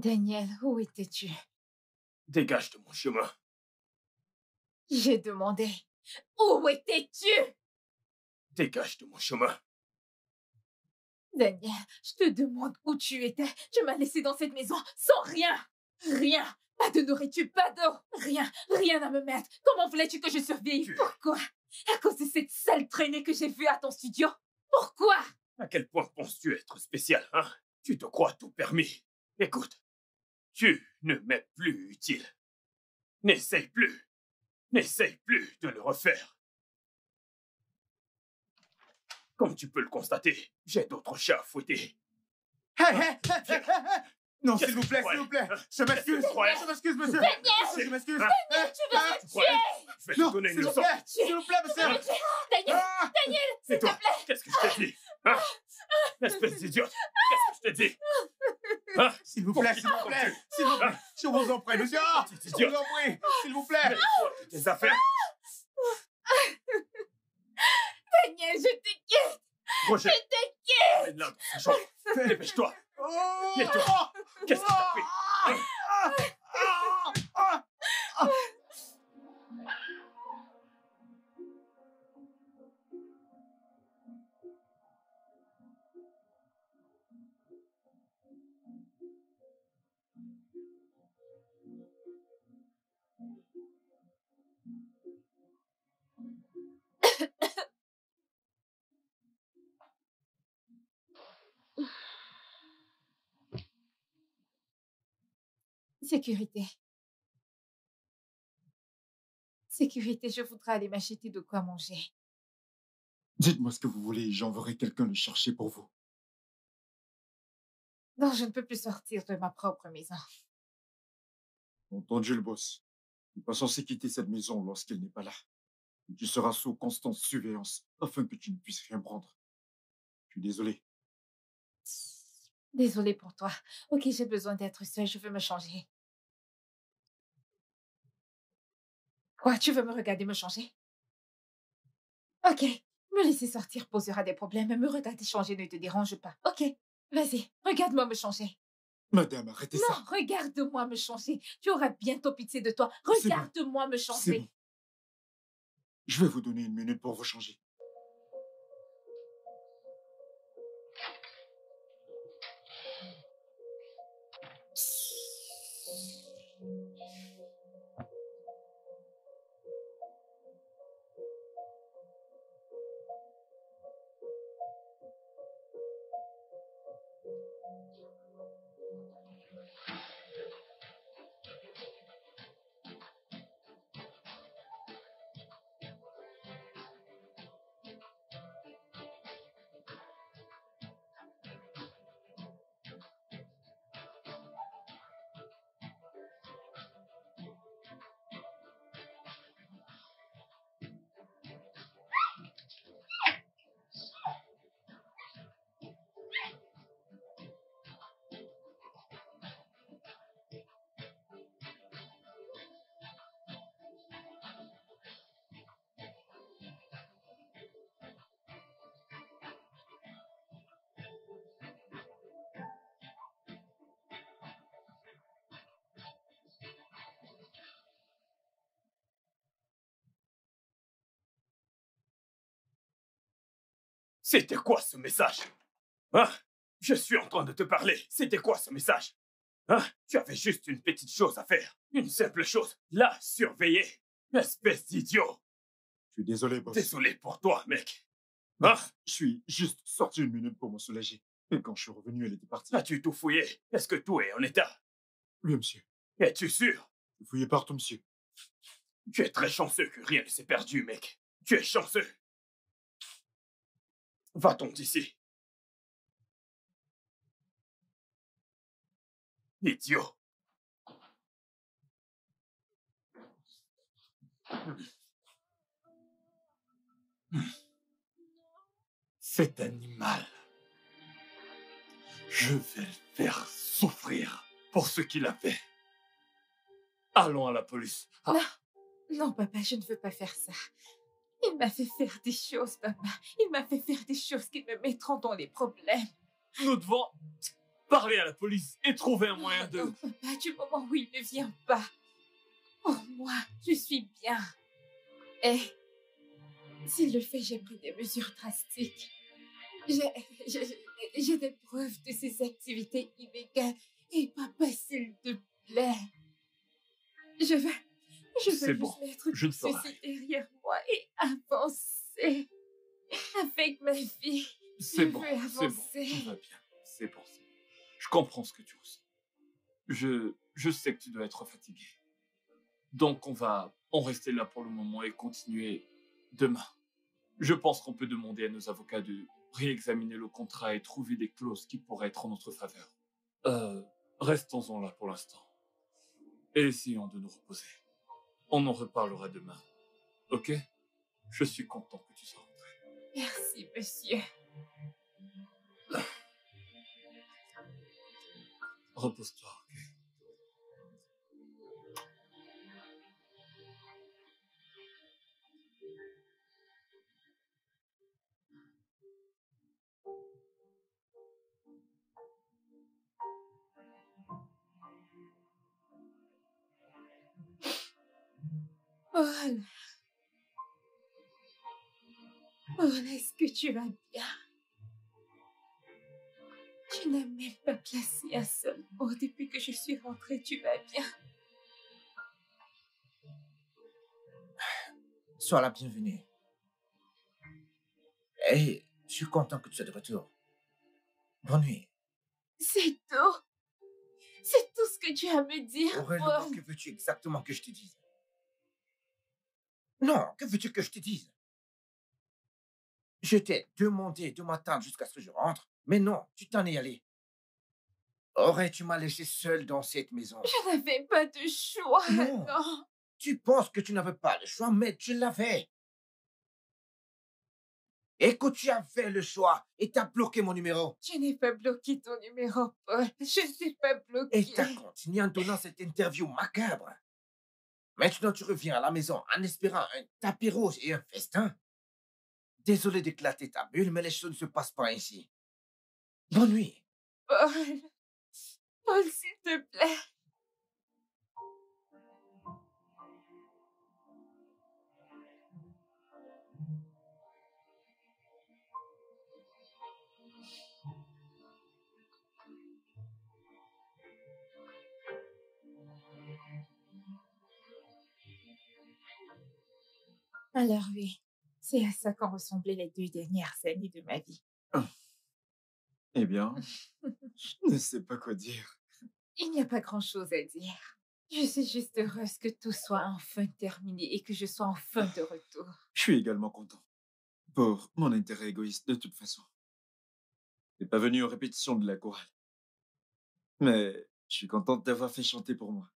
Daniel, où étais-tu? Dégage de mon chemin. J'ai demandé. Où étais-tu? Dégage de mon chemin. Daniel, je te demande où tu étais. Tu m'as laissé dans cette maison sans rien. Rien. Pas de nourriture, pas d'eau. Rien. Rien à me mettre. Comment voulais-tu que je survive? Pourquoi? À cause de cette sale traînée que j'ai vue à ton studio? Pourquoi? À quel point penses-tu être spécial, hein? Tu te crois tout permis. Écoute, tu ne m'es plus utile. N'essaye plus. N'essaye plus de le refaire. Comme tu peux le constater, j'ai d'autres chats à fouetter. Non, Qu'est-ce s'il vous que plaît, tu s'il vous plaît. croyais? Je m'excuse. Qu'est-ce que tu croyais? Je m'excuse, monsieur. Daniel! Je m'excuse. Daniel, tu veux me tuer! Je vais te Non, donner s'il une vous leçon. plaît. S'il vous plaît, monsieur. Daniel! Ah, Daniel! C'est toi. Qu'est-ce que je t'ai dit? Hein? Espèce d'idiote. Qu'est-ce que je t'ai dit? Hein? S'il vous plaît, s'il vous plaît. S'il vous plaît. Je vous en prie, monsieur. Petit Je idiot. vous en prie. S'il vous plaît. Mets-toi de tes affaires. Daniel, je te quitte! Roger. Emmène-la dans sa chambre. Dépêche-toi. Oh. Tais-toi. Qu'est-ce que t'as pris? Sécurité. Sécurité, je voudrais aller m'acheter de quoi manger. Dites-moi ce que vous voulez et j'enverrai quelqu'un le chercher pour vous. Non, je ne peux plus sortir de ma propre maison. Entendu le boss. Tu n'es pas censé quitter cette maison lorsqu'elle n'est pas là. Tu seras sous constante surveillance afin que tu ne puisses rien prendre. Je suis désolé. Désolée pour toi. Ok, j'ai besoin d'être seule, je veux me changer. Quoi, tu veux me regarder me changer? Ok, me laisser sortir posera des problèmes, me regarder changer ne te dérange pas. Ok, vas-y, regarde-moi me changer. Madame, arrêtez Non, ça. regarde-moi me changer. Tu auras bientôt pitié de toi. C'est bon. Regarde-moi me C'est changer. bon. Je vais vous donner 1 minute pour vous changer. C'était quoi ce message? Hein? Je suis en train de te parler. C'était quoi ce message? Hein? Tu avais juste une petite chose à faire. Une simple chose. La surveiller. Espèce d'idiot. Je suis désolé, boss. Désolé pour toi, mec. Non, Hein? je suis juste sorti 1 minute pour me soulager. Et quand je suis revenu, elle était partie. As-tu tout fouillé? Est-ce que tout est en état? Oui, monsieur. Es-tu sûr? Vous fouillez partout, monsieur. Tu es très chanceux que rien ne s'est perdu, mec. Tu es chanceux. Va-t'en d'ici. Idiot. Cet animal, je vais le faire souffrir pour ce qu'il a fait. Allons à la police. Ah, Non, papa, je ne veux pas faire ça. Il m'a fait faire des choses, papa. Il m'a fait faire des choses qui me mettront dans les problèmes. nous devons... Parlez à la police et trouvez un moyen de... Non, papa, du moment où il ne vient pas. Pour moi, je suis bien. Et s'il le fait, j'ai pris des mesures drastiques. J'ai des preuves de ses activités illégales. Et papa, s'il te plaît, je veux C'est juste bon, mettre je ne tout ferai ceci derrière moi et avancer avec ma vie. C'est Je bon, veux c'est bon, avancer. tout va bien. C'est bon, c'est bon. Je comprends ce que tu ressens. Je sais que tu dois être fatigué. Donc on va en rester là pour le moment et continuer demain. Je pense qu'on peut demander à nos avocats de réexaminer le contrat et trouver des clauses qui pourraient être en notre faveur. Restons-en là pour l'instant. Et essayons de nous reposer. On en reparlera demain. Ok? Je suis content que tu sois rentré. Merci, monsieur. Repose-toi, ok? Paul. Paul, est-ce que tu vas bien? Tu n'as même pas placé un seul mot depuis que je suis rentrée. Tu vas bien? Sois la bienvenue. Et je suis content que tu sois de retour. Bonne nuit. C'est tout. C'est tout ce que tu as à me dire, Aurélie, Paul. que veux-tu exactement que je te dise? Non, que veux-tu que je te dise? Je t'ai demandé de m'attendre jusqu'à ce que je rentre, mais non, tu t'en es allé. Tu m'as laissé seul dans cette maison. Je n'avais pas de choix. Non. Non. Tu penses que tu n'avais pas le choix, mais tu l'avais. Écoute, tu avais le choix et t'as bloqué mon numéro. Je n'ai pas bloqué ton numéro, Paul. Je ne t'ai pas bloqué. Et t'as continué en donnant cette interview macabre. Maintenant, tu reviens à la maison en espérant un tapis rouge et un festin. Désolé d'éclater ta bulle, mais les choses ne se passent pas ainsi. Bonne nuit. Paul. Paul, s'il te plaît. Alors oui, c'est à ça qu'ont ressemblé les 2 dernières années de ma vie. Eh bien, je ne sais pas quoi dire. Il n'y a pas grand-chose à dire. Je suis juste heureuse que tout soit enfin terminé et que je sois enfin de retour. Je suis également content. Pour mon intérêt égoïste, de toute façon. Je n'ai pas venu aux répétitions de la chorale. Mais je suis contente d'avoir fait chanter pour moi.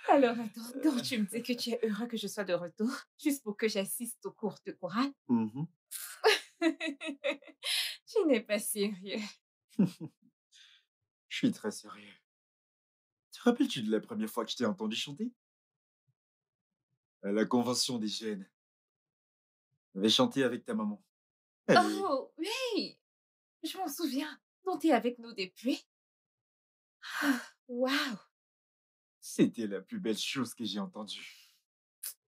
Alors attends, donc tu me dis que tu es heureux que je sois de retour, juste pour que j'assiste aux cours de chorale? Mhm. Tu n'es pas sérieux. Je suis très sérieux. Te rappelles-tu de la première fois que je t'ai entendu chanter? À la convention des jeunes. J'avais chanté avec ta maman. Elle est- Oh, oui, je m'en souviens. Donc t'es avec nous depuis? Ah, waouh. C'était la plus belle chose que j'ai entendue.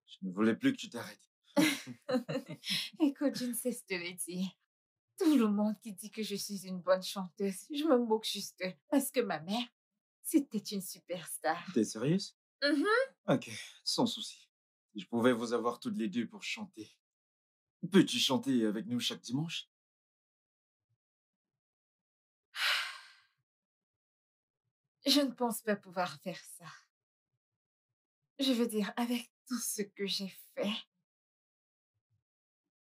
Je ne voulais plus que tu t'arrêtes. Écoute, je ne sais ce que te le dire. Tout le monde qui dit que je suis une bonne chanteuse, je me moque juste d'eux, parce que ma mère, c'était une superstar. T'es sérieuse? Mhm. Ok, sans souci. Si je pouvais vous avoir toutes les deux pour chanter. Peux-tu chanter avec nous chaque dimanche? Je ne pense pas pouvoir faire ça. Je veux dire, avec tout ce que j'ai fait,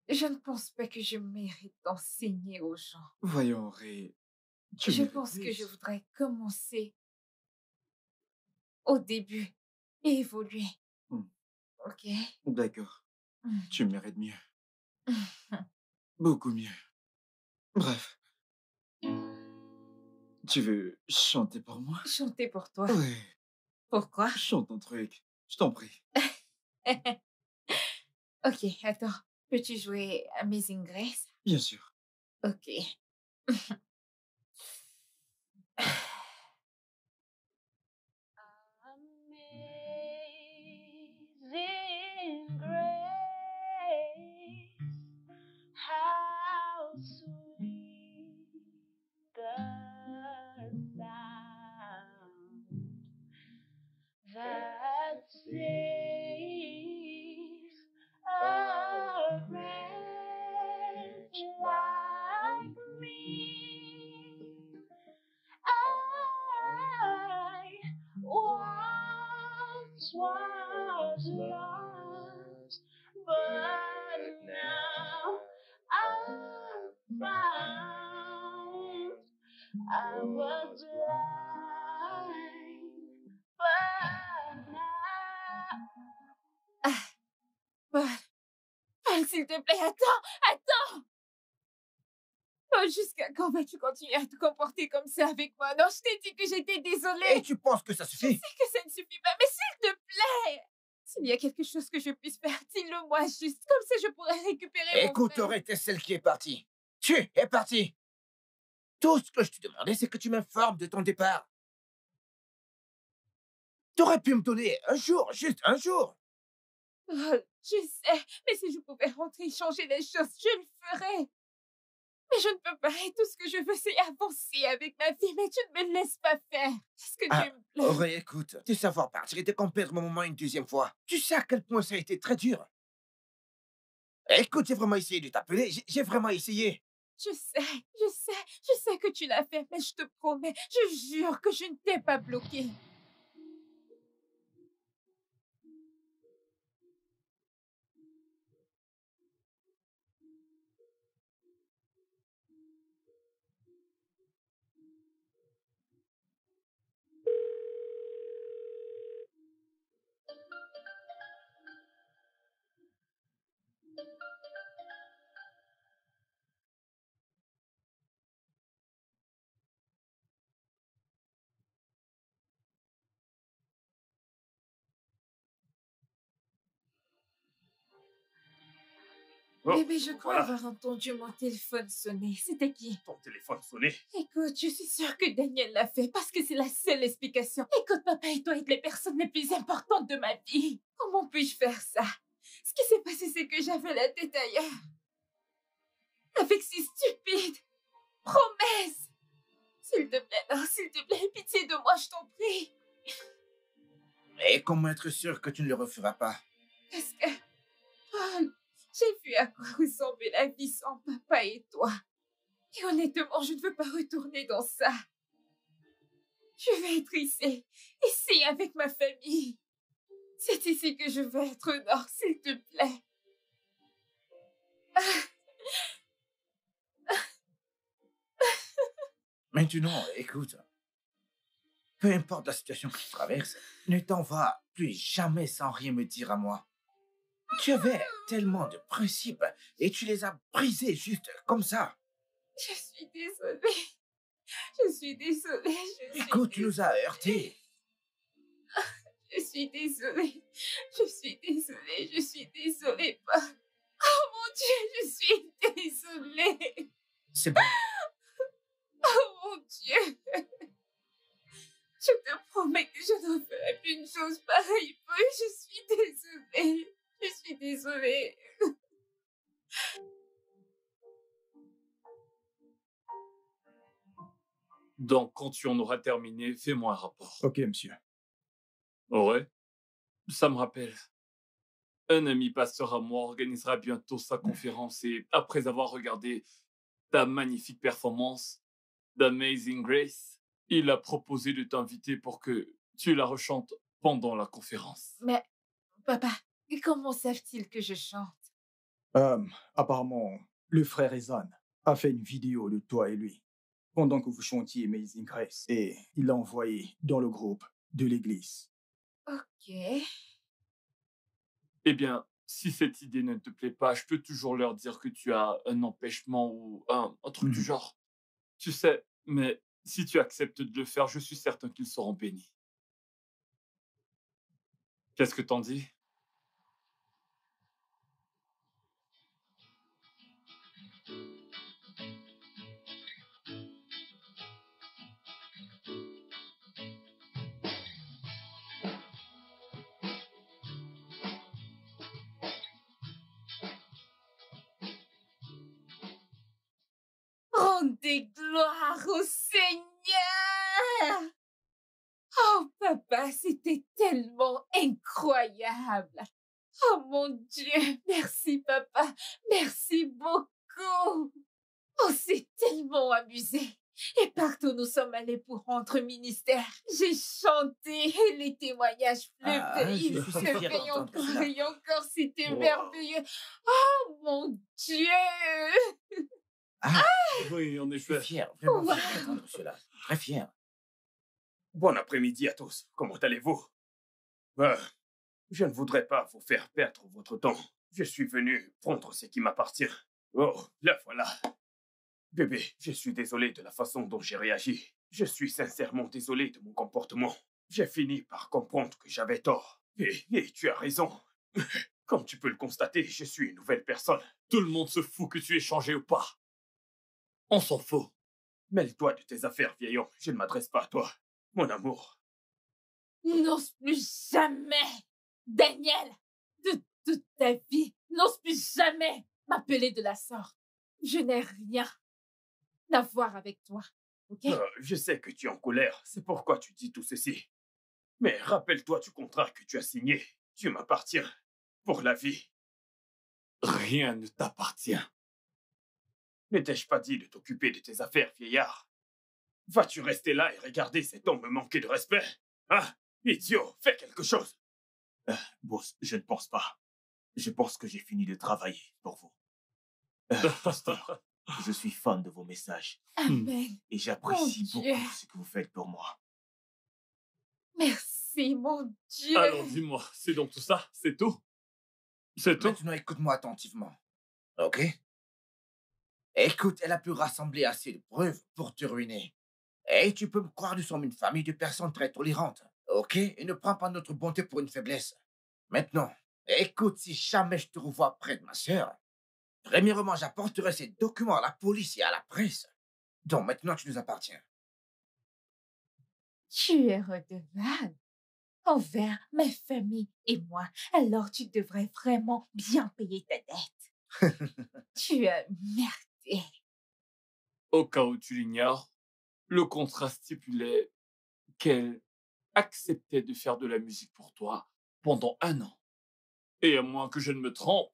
je ne pense pas que je mérite d'enseigner aux gens. Voyons, Ray. Tu Je mérites pense que plus. je voudrais commencer au début et évoluer. Hmm. Ok? D'accord. Mm. Tu mérites mieux. Beaucoup mieux. Bref. Tu veux chanter pour moi? Chanter pour toi. Ouais. Pourquoi? Chante ton truc. Je t'en prie. Ok, attends. Peux-tu jouer Amazing Grace? Bien sûr. Ok. Paul, Paul, s'il te plaît, attends! Paul, jusqu'à quand vas-tu continuer à te comporter comme ça avec moi? Non, je t'ai dit que j'étais désolée. Et tu penses que ça Je suffit? sais que ça ne suffit pas, mais s'il te plaît! S'il y a quelque chose que je puisse faire, dis-le moi juste. Comme ça, je pourrais récupérer mon Écoute, frère. Auré, t'es celle qui est partie. Tu es partie. Tout ce que je te demandais, c'est que tu m'informes de ton départ. T'aurais pu me donner un jour, juste un jour. Paul, je sais, mais si je pouvais rentrer et changer les choses, je le ferais. Mais je ne peux pas, et tout ce que je veux, c'est avancer avec ma vie, mais tu ne me laisses pas faire. Est-ce que tu me plais? Auré, écoute, te savoir partir et te perdre mon moment une deuxième fois. Tu sais à quel point ça a été très dur. Écoute, j'ai vraiment essayé de t'appeler, j'ai vraiment essayé. Je sais que tu l'as fait, mais je te promets, je jure que je ne t'ai pas bloqué. Oh, Bébé, je crois voilà. avoir entendu mon téléphone sonner. C'était qui? Ton téléphone sonnait. Écoute, je suis sûre que Daniel l'a fait parce que c'est la seule explication. Écoute, papa et toi êtes les personnes les plus importantes de ma vie. Comment puis-je faire ça? Ce qui s'est passé, c'est que j'avais la tête ailleurs. Avec ces stupides promesses. S'il te plaît, non, s'il te plaît, pitié de moi, je t'en prie. Et comment être sûr que tu ne le referas pas? Parce que, Paul, j'ai vu à quoi ressemblait la vie sans papa et toi. Et honnêtement, je ne veux pas retourner dans ça. Je veux être ici avec ma famille. C'est ici que je veux être, Nord, s'il te plaît. Maintenant, écoute, peu importe la situation que tu traverses, ne t'en vas plus jamais sans rien me dire à moi. Tu avais tellement de principes et tu les as brisés juste comme ça. Je suis désolée. Je suis désolée. Écoute, tu nous as heurtés. Je suis désolée. Je suis désolée. Je suis désolée, Paul. Oh mon Dieu, je suis désolée. C'est bon. Oh mon Dieu. Je te promets que je ne ferai plus une chose pareille, Paul. Je suis désolée. Je suis désolée. Donc, quand tu en auras terminé, fais-moi un rapport. Ok, monsieur. Ouais. Ça me rappelle. Un ami pasteur à moi organisera bientôt sa conférence et après avoir regardé ta magnifique performance d'Amazing Grace, il a proposé de t'inviter pour que tu la rechantes pendant la conférence. Mais, papa, comment savent-ils que je chante? Apparemment, le frère Ezan a fait une vidéo de toi et lui pendant que vous chantiez Amazing Grace et il l'a envoyé dans le groupe de l'église. Ok. Eh bien, si cette idée ne te plaît pas, je peux toujours leur dire que tu as un empêchement ou un truc du genre. Tu sais, mais si tu acceptes de le faire, je suis certain qu'ils seront bénis. Qu'est-ce que t'en dis? Rendez gloire au Seigneur! Oh, papa, c'était tellement incroyable! Oh mon Dieu, merci papa, merci beaucoup! On s'est tellement amusé! Et partout nous sommes allés pour rendre ministère. J'ai chanté et les témoignages pleuvaient, je suis fière pleuvaient d'entendre encore cela. et encore, c'était Wow. merveilleux! Oh mon Dieu! Oui, en Je suis effet. fier, vraiment Wow. fier d'entendre cela. Très fier. Bon après-midi à tous. Comment allez-vous? Je ne voudrais pas vous faire perdre votre temps. Je suis venu prendre ce qui m'appartient. Oh, la voilà. Bébé, je suis désolé de la façon dont j'ai réagi. Je suis sincèrement désolé de mon comportement. J'ai fini par comprendre que j'avais tort. Et tu as raison. Comme tu peux le constater, je suis une nouvelle personne. Tout le monde se fout que tu aies changé ou pas. On s'en fout. Mêle-toi de tes affaires, vieil homme. Je ne m'adresse pas à toi. Mon amour. N'ose plus jamais, Daniel, de toute ta vie, n'ose plus jamais m'appeler de la sorte. Je n'ai rien à voir avec toi, ok? Je sais que tu es en colère. C'est pourquoi tu dis tout ceci. Mais rappelle-toi du contrat que tu as signé. Tu m'appartiens. Pour la vie. Rien ne t'appartient. Ne t'ai-je pas dit de t'occuper de tes affaires, vieillard? Vas-tu rester là et regarder cet homme me manquer de respect? Ah, idiot, fais quelque chose. Boss, je ne pense pas. Je pense que j'ai fini de travailler pour vous. Pasteur, je suis fan de vos messages. Amen. Et j'apprécie Mon Dieu. beaucoup ce que vous faites pour moi. Merci, mon Dieu. Alors dis-moi, c'est donc tout ça? C'est tout? C'est tout? Maintenant, écoute-moi attentivement. Ok? Écoute, elle a pu rassembler assez de preuves pour te ruiner. Et tu peux me croire, nous sommes une famille de personnes très tolérantes. Ok? Et ne prends pas notre bonté pour une faiblesse. Maintenant, écoute, si jamais je te revois près de ma sœur, premièrement, j'apporterai ces documents à la police et à la presse. Donc maintenant, tu nous appartiens. Tu es redevable envers ma famille et moi. Alors tu devrais vraiment bien payer ta dette. Tu as merdé. Au cas où tu l'ignores, le contrat stipulait qu'elle acceptait de faire de la musique pour toi pendant 1 an. Et à moins que je ne me trompe,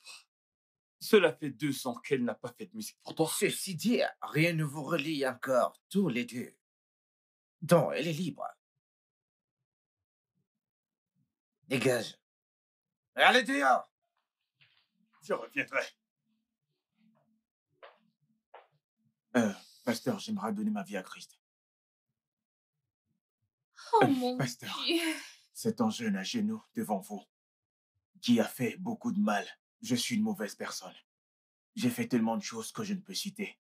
cela fait 2 ans qu'elle n'a pas fait de musique pour toi. Ceci dit, rien ne vous relie encore, tous les deux. Donc, elle est libre. Dégage. Allez dehors! Je reviendrai. Pasteur, j'aimerais donner ma vie à Christ. Oh mon Pasteur. Dieu. C'est un jeune à genoux devant vous qui a fait beaucoup de mal. Je suis une mauvaise personne. J'ai fait tellement de choses que je ne peux citer.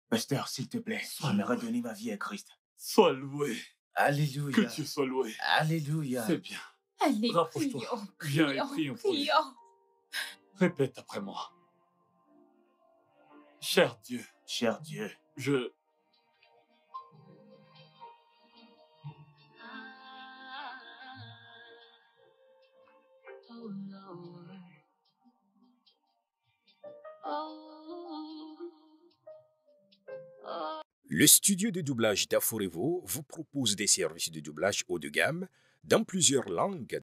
Pasteur, s'il te plaît, j'aimerais donner ma vie à Christ. Sois loué. Alléluia. Que Dieu soit loué. Alléluia. C'est bien. Allez, Rapproche-toi. prions, Viens et prions pour lui. prions. Répète après moi. Cher Dieu, Cher Dieu, je... Le studio de doublage d'Aforevo vous propose des services de doublage haut de gamme dans plusieurs langues